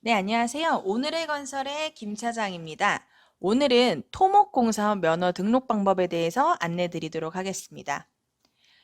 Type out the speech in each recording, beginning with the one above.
네, 안녕하세요. 오늘의 건설의 김 차장입니다. 오늘은 토목공사업 면허 등록 방법에 대해서 안내 드리도록 하겠습니다.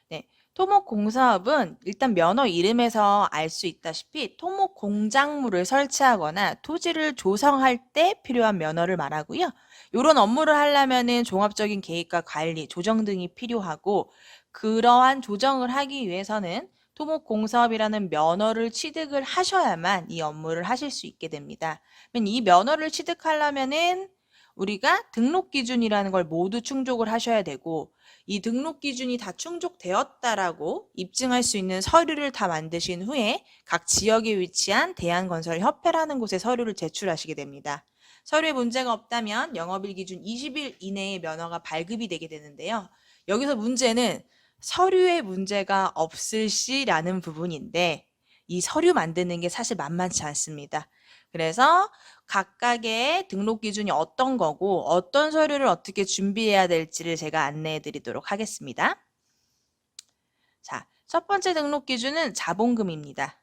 네, 토목공사업은 일단 면허 이름에서 알 수 있다시피 토목공작물을 설치하거나 토지를 조성할 때 필요한 면허를 말하고요. 이런 업무를 하려면은 종합적인 계획과 관리, 조정 등이 필요하고 그러한 조정을 하기 위해서는 토목공사업이라는 면허를 취득을 하셔야만 이 업무를 하실 수 있게 됩니다. 그러면 이 면허를 취득하려면은 우리가 등록 기준이라는 걸 모두 충족을 하셔야 되고 이 등록 기준이 다 충족되었다라고 입증할 수 있는 서류를 다 만드신 후에 각 지역에 위치한 대한건설협회라는 곳에 서류를 제출하시게 됩니다. 서류에 문제가 없다면 영업일 기준 20일 이내에 면허가 발급이 되게 되는데요. 여기서 문제는 서류에 문제가 없을 시라는 부분인데 이 서류 만드는 게 사실 만만치 않습니다. 그래서 각각의 등록 기준이 어떤 거고 어떤 서류를 어떻게 준비해야 될지를 제가 안내해 드리도록 하겠습니다. 자, 첫 번째 등록 기준은 자본금입니다.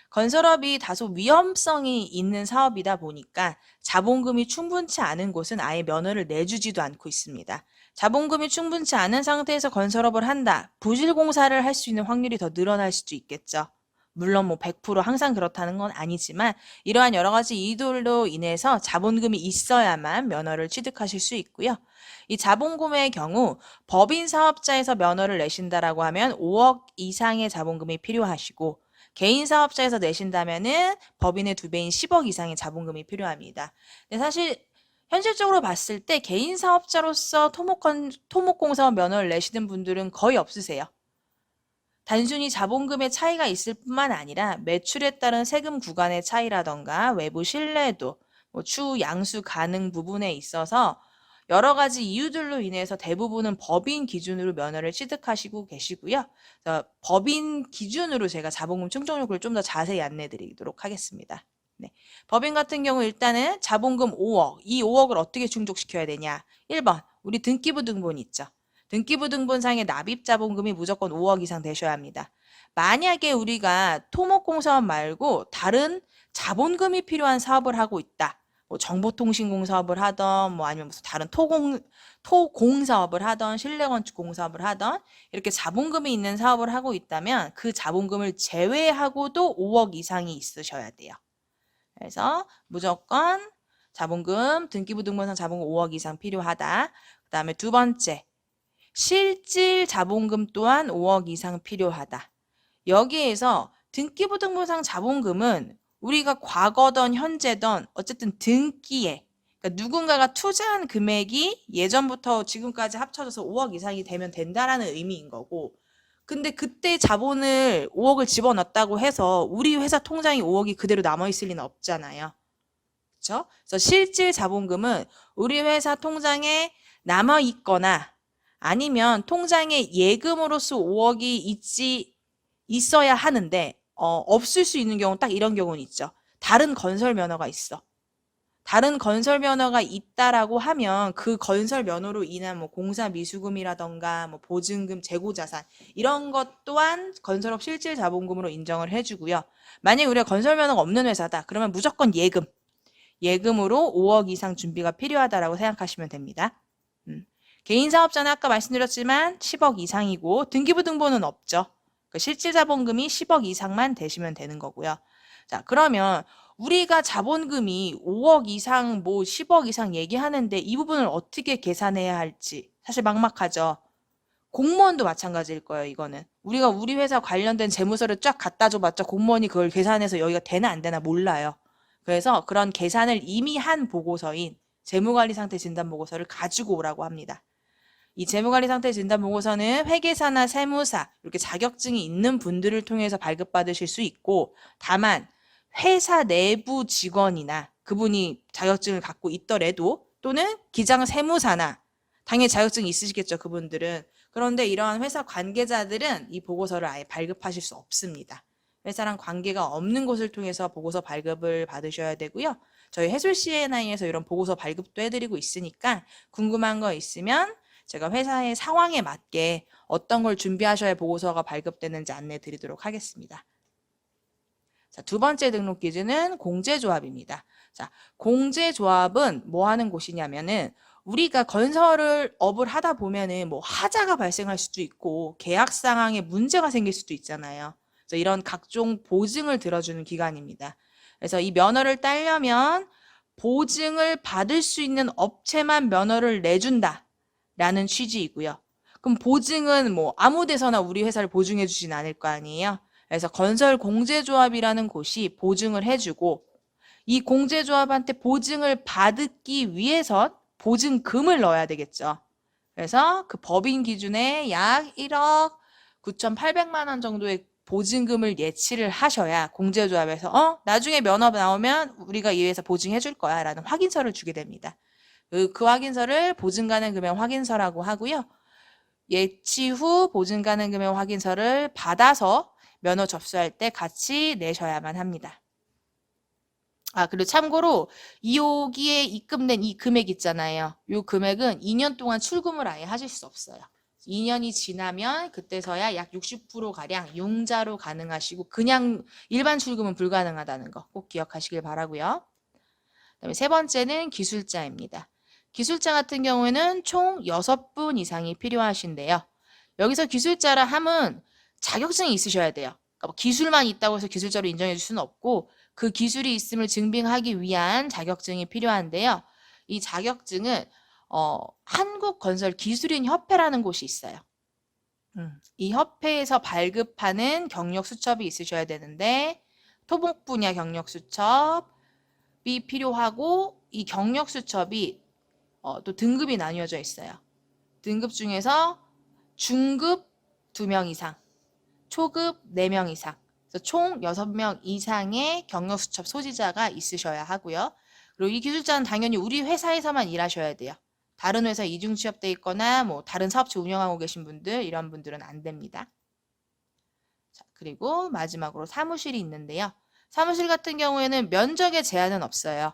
건설업이 다소 위험성이 있는 사업이다 보니까 자본금이 충분치 않은 곳은 아예 면허를 내주지도 않고 있습니다. 자본금이 충분치 않은 상태에서 건설업을 한다. 부실공사를 할 수 있는 확률이 더 늘어날 수도 있겠죠. 물론 뭐 100% 항상 그렇다는 건 아니지만 이러한 여러 가지 이유들로 인해서 자본금이 있어야만 면허를 취득하실 수 있고요. 이 자본금의 경우 법인 사업자에서 면허를 내신다라고 하면 5억 이상의 자본금이 필요하시고 개인 사업자에서 내신다면은 법인의 2배인 10억 이상의 자본금이 필요합니다. 근데 사실 현실적으로 봤을 때 개인 사업자로서 토목공사업 면허를 내시는 분들은 거의 없으세요. 단순히 자본금의 차이가 있을 뿐만 아니라 매출에 따른 세금 구간의 차이라던가 외부 신뢰도, 추후 양수 가능 부분에 있어서 여러 가지 이유들로 인해서 대부분은 법인 기준으로 면허를 취득하시고 계시고요. 법인 기준으로 제가 자본금 충족률을 좀 더 자세히 안내 드리도록 하겠습니다. 네. 법인 같은 경우 일단은 자본금 5억, 이 5억을 어떻게 충족시켜야 되냐? 1번, 우리 등기부 등본 있죠. 등기부 등본상의 납입 자본금이 무조건 5억 이상 되셔야 합니다. 만약에 우리가 토목공사업 말고 다른 자본금이 필요한 사업을 하고 있다. 뭐 정보통신공 사업을 하던 뭐 아니면 무슨 다른 토공 사업을 하던 실내건축 공사업을 하던 이렇게 자본금이 있는 사업을 하고 있다면 그 자본금을 제외하고도 5억 이상이 있으셔야 돼요. 그래서 무조건 자본금 등기부 등본상 자본금 5억 이상 필요하다. 그다음에 두 번째 실질 자본금 또한 5억 이상 필요하다. 여기에서 등기부등본상 자본금은 우리가 과거든 현재든 어쨌든 등기에 그러니까 누군가가 투자한 금액이 예전부터 지금까지 합쳐져서 5억 이상이 되면 된다라는 의미인 거고 근데 그때 자본을 5억을 집어넣었다고 해서 우리 회사 통장에 5억이 그대로 남아있을 리는 없잖아요. 그렇죠? 그래서 실질 자본금은 우리 회사 통장에 남아있거나 아니면 통장에 예금으로서 5억이 있어야 하는데 없을 수 있는 경우 딱 이런 경우는 있죠. 다른 건설 면허가 있어. 다른 건설 면허가 있다라고 하면 그 건설 면허로 인한 뭐 공사 미수금이라던가 뭐 보증금, 재고 자산 이런 것 또한 건설업 실질 자본금으로 인정을 해주고요. 만약에 우리가 건설 면허가 없는 회사다. 그러면 무조건 예금으로 5억 이상 준비가 필요하다라고 생각하시면 됩니다. 개인 사업자는 아까 말씀드렸지만 10억 이상이고 등기부 등본은 없죠. 그 실질 자본금이 10억 이상만 되시면 되는 거고요. 자, 그러면 우리가 자본금이 5억 이상, 뭐 10억 이상 얘기하는데 이 부분을 어떻게 계산해야 할지 사실 막막하죠. 공무원도 마찬가지일 거예요, 이거는. 우리가 우리 회사 관련된 재무서를 쫙 갖다 줘봤자 공무원이 그걸 계산해서 여기가 되나 안 되나 몰라요. 그래서 그런 계산을 이미 한 보고서인 재무관리 상태 진단 보고서를 가지고 오라고 합니다. 이 재무관리 상태 진단 보고서는 회계사나 세무사 이렇게 자격증이 있는 분들을 통해서 발급받으실 수 있고 다만 회사 내부 직원이나 그분이 자격증을 갖고 있더라도 또는 기장 세무사나 당연히 자격증이 있으시겠죠 그분들은 그런데 이러한 회사 관계자들은 이 보고서를 아예 발급하실 수 없습니다. 회사랑 관계가 없는 곳을 통해서 보고서 발급을 받으셔야 되고요. 저희 해솔 CNI에서 이런 보고서 발급도 해드리고 있으니까 궁금한 거 있으면 제가 회사의 상황에 맞게 어떤 걸 준비하셔야 보고서가 발급되는지 안내 드리도록 하겠습니다. 자, 두 번째 등록 기준은 공제조합입니다. 자, 공제조합은 뭐 하는 곳이냐면은 우리가 건설을 업을 하다 보면은 뭐 하자가 발생할 수도 있고 계약 상황에 문제가 생길 수도 있잖아요. 그래서 이런 각종 보증을 들어주는 기관입니다. 그래서 이 면허를 따려면 보증을 받을 수 있는 업체만 면허를 내준다라는 취지이고요. 그럼 보증은 뭐 아무 데서나 우리 회사를 보증해 주진 않을 거 아니에요. 그래서 건설공제조합이라는 곳이 보증을 해주고 이 공제조합한테 보증을 받기 위해선 보증금을 넣어야 되겠죠. 그래서 그 법인 기준에 약 1억 9,800만 원 정도의 보증금을 예치를 하셔야 공제조합에서 나중에 면허 나오면 우리가 이 회사 보증해 줄 거야 라는 확인서를 주게 됩니다. 그 확인서를 보증 가능 금액 확인서라고 하고요. 예치 후 보증 가능 금액 확인서를 받아서 면허 접수할 때 같이 내셔야만 합니다. 그리고 참고로 여기에 입금된 이 금액 있잖아요. 이 금액은 2년 동안 출금을 아예 하실 수 없어요. 2년이 지나면 그때서야 약 60%가량 융자로 가능하시고 그냥 일반 출금은 불가능하다는 거 꼭 기억하시길 바라고요. 그다음에 세 번째는 기술자입니다. 기술자 같은 경우에는 총 6분 이상이 필요하신데요. 여기서 기술자라 함은 자격증이 있으셔야 돼요. 그러니까 뭐 기술만 있다고 해서 기술자로 인정해 줄 수는 없고 그 기술이 있음을 증빙하기 위한 자격증이 필요한데요. 이 자격증은 한국건설기술인협회라는 곳이 있어요. 이 협회에서 발급하는 경력 수첩이 있으셔야 되는데 토목 분야 경력 수첩이 필요하고 이 경력 수첩이 또 등급이 나뉘어져 있어요. 등급 중에서 중급 2명 이상, 초급 4명 이상, 그래서 총 6명 이상의 경력 수첩 소지자가 있으셔야 하고요. 그리고 이 기술자는 당연히 우리 회사에서만 일하셔야 돼요. 다른 회사 이중 취업돼 있거나 뭐 다른 사업체 운영하고 계신 분들 이런 분들은 안 됩니다. 자, 그리고 마지막으로 사무실이 있는데요. 사무실 같은 경우에는 면적에 제한은 없어요.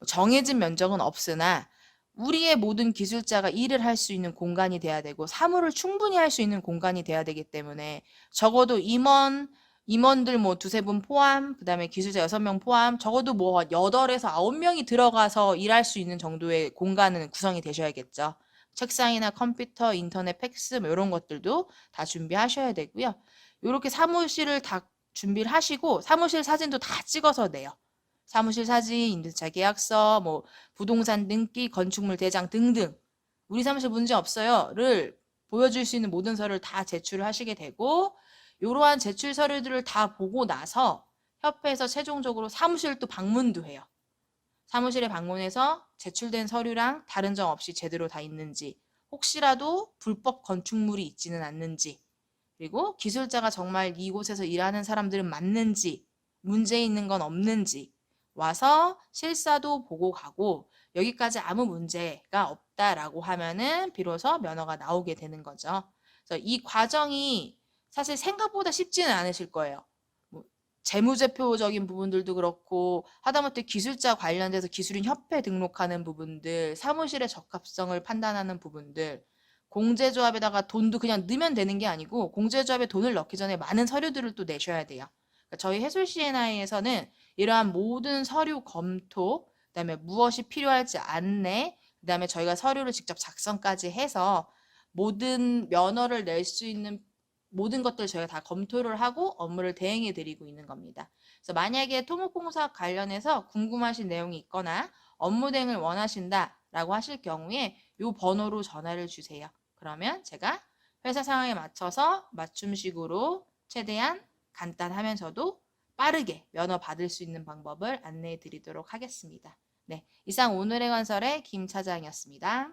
정해진 면적은 없으나 우리의 모든 기술자가 일을 할 수 있는 공간이 돼야 되고 사무를 충분히 할 수 있는 공간이 돼야 되기 때문에 적어도 임원들 뭐 2-3분 포함, 그 다음에 기술자 6명 포함, 적어도 뭐 8에서 9명이 들어가서 일할 수 있는 정도의 공간은 구성이 되셔야겠죠. 책상이나 컴퓨터, 인터넷, 팩스 뭐 이런 것들도 다 준비하셔야 되고요. 이렇게 사무실을 다 준비를 하시고 사무실 사진도 다 찍어서 내요. 사무실 사진, 임대차 계약서, 뭐 부동산 등기, 건축물 대장 등등 우리 사무실 문제 없어요를 보여줄 수 있는 모든 서류를 다 제출을 하시게 되고 이러한 제출 서류들을 다 보고 나서 협회에서 최종적으로 사무실 또 방문도 해요. 사무실에 방문해서 제출된 서류랑 다른 점 없이 제대로 다 있는지 혹시라도 불법 건축물이 있지는 않는지 그리고 기술자가 정말 이곳에서 일하는 사람들은 맞는지 문제 있는 건 없는지 와서 실사도 보고 가고 여기까지 아무 문제가 없다라고 하면은 비로소 면허가 나오게 되는 거죠. 그래서 이 과정이 사실 생각보다 쉽지는 않으실 거예요. 뭐 재무제표적인 부분들도 그렇고 하다못해 기술자 관련돼서 기술인 협회 등록하는 부분들, 사무실의 적합성을 판단하는 부분들, 공제조합에다가 돈도 그냥 넣으면 되는 게 아니고 공제조합에 돈을 넣기 전에 많은 서류들을 또 내셔야 돼요. 그러니까 저희 해솔 C&I에서는 이러한 모든 서류 검토, 그다음에 무엇이 필요할지 안내, 그다음에 저희가 서류를 직접 작성까지 해서 모든 면허를 낼 수 있는 모든 것들 저희가 다 검토를 하고 업무를 대행해 드리고 있는 겁니다. 그래서 만약에 토목공사 관련해서 궁금하신 내용이 있거나 업무 대행을 원하신다라고 하실 경우에 이 번호로 전화를 주세요. 그러면 제가 회사 상황에 맞춰서 맞춤식으로 최대한 간단하면서도 빠르게 면허 받을 수 있는 방법을 안내해 드리도록 하겠습니다. 네, 이상 오늘의 건설의 김 차장이었습니다.